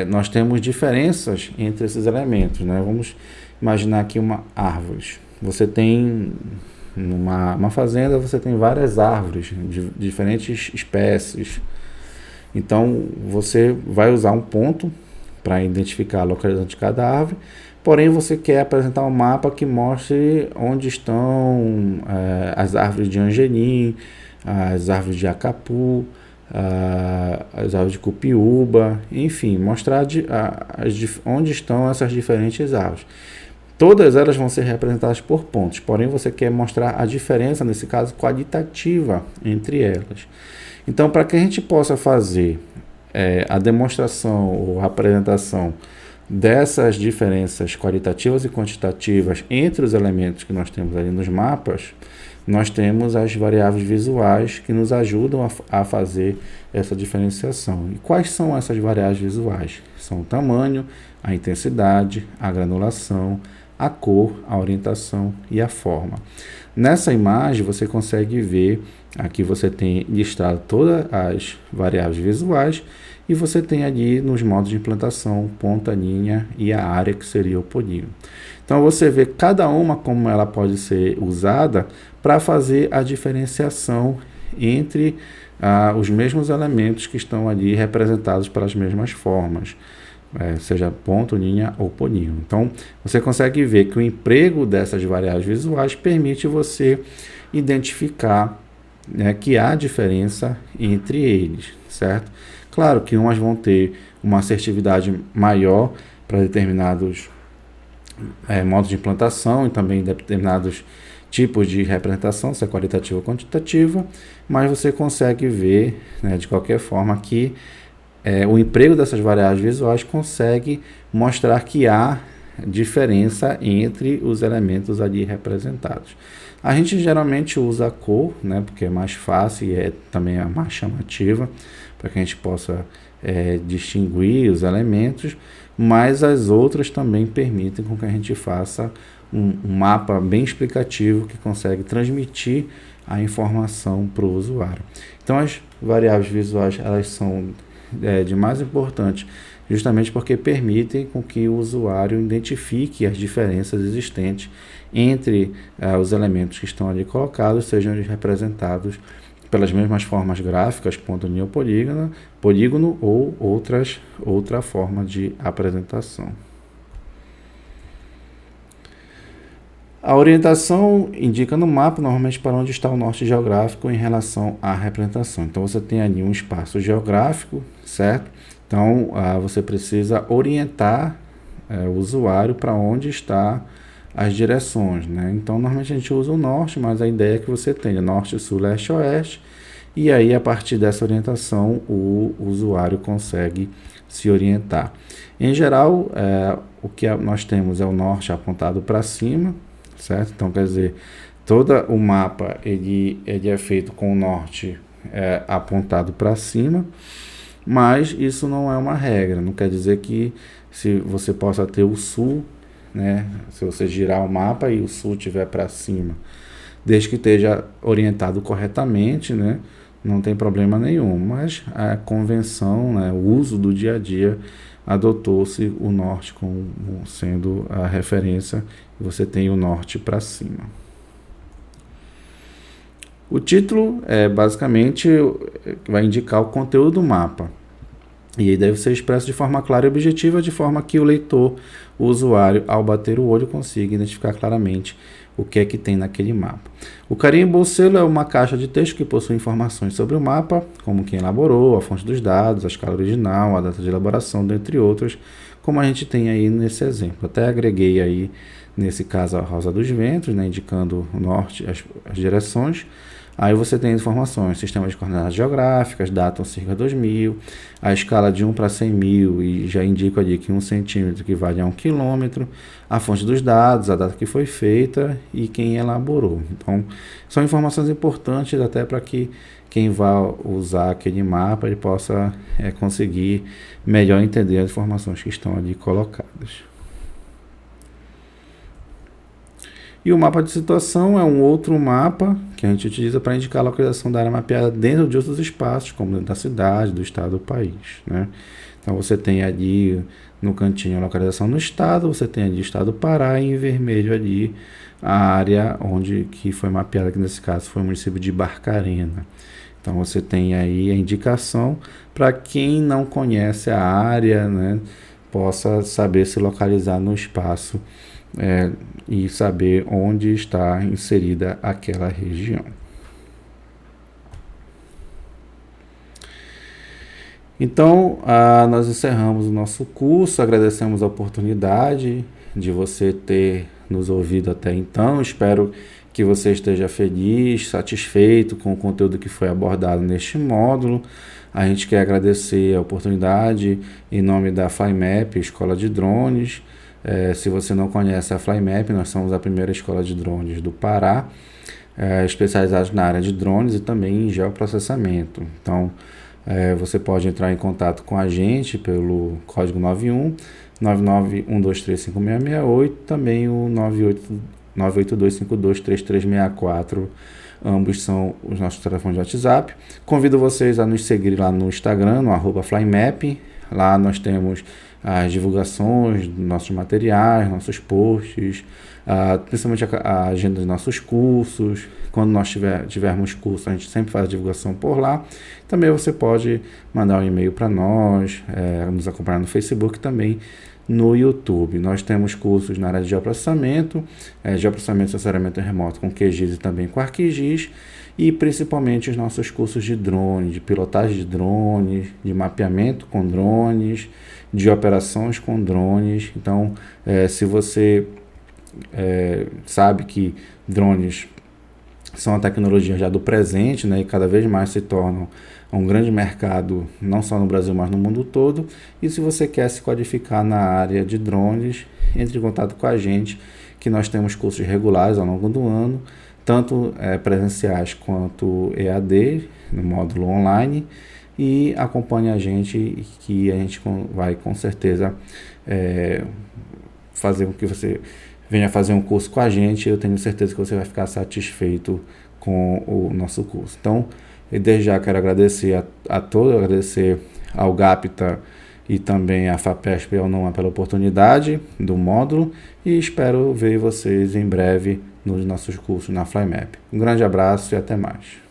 nós temos diferenças entre esses elementos, né? Vamos imaginar aqui uma árvore. Você tem uma fazenda, você tem várias árvores de diferentes espécies. Então, você vai usar um ponto para identificar a localização de cada árvore, porém você quer apresentar um mapa que mostre onde estão as árvores de Angelim, as árvores de Acapu, as árvores de Cupiúba, enfim, mostrar onde estão essas diferentes árvores. Todas elas vão ser representadas por pontos, porém você quer mostrar a diferença, nesse caso, qualitativa entre elas. Então, para que a gente possa fazer a demonstração ou a apresentação dessas diferenças qualitativas e quantitativas entre os elementos que nós temos ali nos mapas, nós temos as variáveis visuais que nos ajudam a fazer essa diferenciação. E quais são essas variáveis visuais? São o tamanho, a intensidade, a granulação, a cor, a orientação e a forma. Nessa imagem você consegue ver, aqui você tem listado todas as variáveis visuais e você tem ali nos modos de implantação ponta, linha e a área que seria o polígono. Então você vê cada uma como ela pode ser usada para fazer a diferenciação entre os mesmos elementos que estão ali representados pelas mesmas formas. Seja ponto, linha ou polígono. Então, você consegue ver que o emprego dessas variáveis visuais permite você identificar, né, que há diferença entre eles, certo? Claro que umas vão ter uma assertividade maior para determinados modos de implantação e também determinados tipos de representação, se é qualitativa ou quantitativa, mas você consegue ver, né, de qualquer forma que o emprego dessas variáveis visuais consegue mostrar que há diferença entre os elementos ali representados. A gente geralmente usa a cor, né, porque é mais fácil e é também a mais chamativa, para que a gente possa distinguir os elementos, mas as outras também permitem com que a gente faça um mapa bem explicativo que consegue transmitir a informação para o usuário. Então, as variáveis visuais, elas são de mais importante, justamente porque permitem com que o usuário identifique as diferenças existentes entre os elementos que estão ali colocados, sejam eles representados pelas mesmas formas gráficas, ponto, linha ou polígono ou outra forma de apresentação. A orientação indica no mapa normalmente para onde está o norte geográfico em relação à representação. Então você tem ali um espaço geográfico, certo? Então você precisa orientar o usuário para onde está as direções, né? Então normalmente a gente usa o norte, mas a ideia é que você tenha norte, sul, leste, oeste, e aí a partir dessa orientação o usuário consegue se orientar. Em geral, o que nós temos é o norte apontado para cima, certo? Então quer dizer, todo o mapa ele é feito com o norte apontado para cima, mas isso não é uma regra, não quer dizer que se você possa ter o sul, né, se você girar o mapa e o sul estiver para cima, desde que esteja orientado corretamente, né, não tem problema nenhum, mas a convenção, né, o uso do dia a dia, adotou-se o norte como sendo a referência, e você tem o norte para cima. O título basicamente vai indicar o conteúdo do mapa, e aí deve ser expresso de forma clara e objetiva, de forma que o leitor, o usuário, ao bater o olho, consiga identificar claramente o que é que tem naquele mapa. O carimbo ou selo é uma caixa de texto que possui informações sobre o mapa, como quem elaborou, a fonte dos dados, a escala original, a data de elaboração, dentre outros, como a gente tem aí nesse exemplo. Até agreguei aí, nesse caso, a Rosa dos Ventos, né, indicando o norte, as direções. Aí você tem informações, sistema de coordenadas geográficas, datam circa 2000, a escala de 1 para 100 mil, e já indico ali que 1 centímetro equivale a 1 quilômetro, a fonte dos dados, a data que foi feita e quem elaborou. Então, são informações importantes até para que quem vai usar aquele mapa ele possa conseguir melhor entender as informações que estão ali colocadas. E o mapa de situação é um outro mapa que a gente utiliza para indicar a localização da área mapeada dentro de outros espaços, como dentro da cidade, do estado, do país, né? Então você tem ali no cantinho a localização no estado, você tem ali o estado do Pará e em vermelho ali a área que foi mapeada, que nesse caso foi o município de Barcarena. Então você tem aí a indicação para quem não conhece a área, né, possa saber se localizar no espaço e saber onde está inserida aquela região. Então, nós encerramos o nosso curso, agradecemos a oportunidade de você ter nos ouvido até então. Espero que você esteja feliz, satisfeito com o conteúdo que foi abordado neste módulo. A gente quer agradecer a oportunidade em nome da FlyMap, Escola de Drones. Se você não conhece a FlyMap, nós somos a primeira escola de drones do Pará. especializados na área de drones e também em geoprocessamento. Então, você pode entrar em contato com a gente pelo código 91 991235668, também o 982523364. Ambos são os nossos telefones de WhatsApp. Convido vocês a nos seguir lá no Instagram, no @flymap. Lá nós temos as divulgações dos nossos materiais, nossos posts, principalmente a agenda dos nossos cursos. Quando nós tivermos curso, a gente sempre faz a divulgação por lá. Também você pode mandar um e-mail para nós, nos acompanhar no Facebook também, no YouTube. Nós temos cursos na área de geoprocessamento, geoprocessamento e aceleramento remoto com QGIS e também com ArcGIS, e principalmente os nossos cursos de drone, de pilotagem de drones, de mapeamento com drones, de operações com drones. Então, se você sabe que drones são a tecnologia já do presente, né, e cada vez mais se tornam um grande mercado, não só no Brasil, mas no mundo todo. E se você quer se qualificar na área de drones, entre em contato com a gente, que nós temos cursos regulares ao longo do ano, tanto presenciais quanto EAD, no módulo online, e acompanhe a gente, que a gente vai com certeza fazer com que você venha fazer um curso com a gente. Eu tenho certeza que você vai ficar satisfeito com o nosso curso. Então, desde já quero agradecer a todos, agradecer ao GAPTA e também à FAPESP e ao NOMA pela oportunidade do módulo, e espero ver vocês em breve nos nossos cursos na FlyMap. Um grande abraço e até mais.